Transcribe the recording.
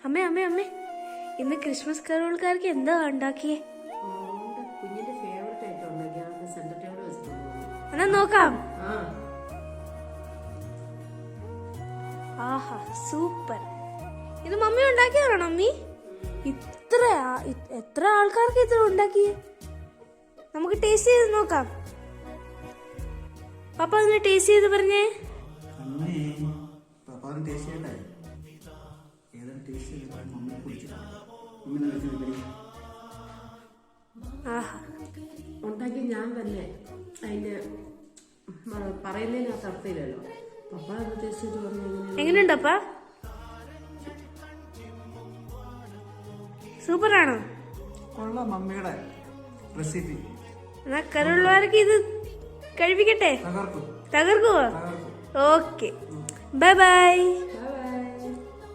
അമ്മേ അമ്മേ അമ്മേ, ഇന്ന് ക്രിസ്മസ് കരോൾക്കാർക്ക് എന്താ ഉണ്ടാക്കിയേ? കുഞ്ഞിന്റെ ഫേവറേറ്റ് ആയിട്ട് ഉണ്ടാക്കിയ സെന്റർ ടേബിൾ വെച്ചിട്ടുണ്ട്. എന്നാ നോക്കാം. ആഹാ, സൂപ്പർ. ഇത് മമ്മി ഉണ്ടാക്കിയതാണോ മമ്മി? എത്ര ആൾക്കാർക്ക് ഇത് ഉണ്ടാക്കിയേ? നമുക്ക് ടേസ്റ്റ് ചെയ്ത് നോക്കാം. പപ്പ അതിന് ടേസ്റ്റ് ചെയ്ത് പറഞ്ഞേ. ഉണ്ടാക്കി ഞാൻ തന്നെ അതിന്റെ പറയുന്നതിനകത്ത് അർത്ഥമില്ലല്ലോ. പപ്പ അത് ടേസ്റ്റ് ചെയ്ത് പറഞ്ഞു. എങ്ങനെയുണ്ടപ്പാ? സൂപ്പറാണോ? കൊള്ളാം മമ്മിയുടെ റെസിപ്പി. എന്നാ കരുള്ളവർക്ക് ഇത് കഴിപ്പിക്കട്ടെ. തകർക്കുവോ? Okay, bye by.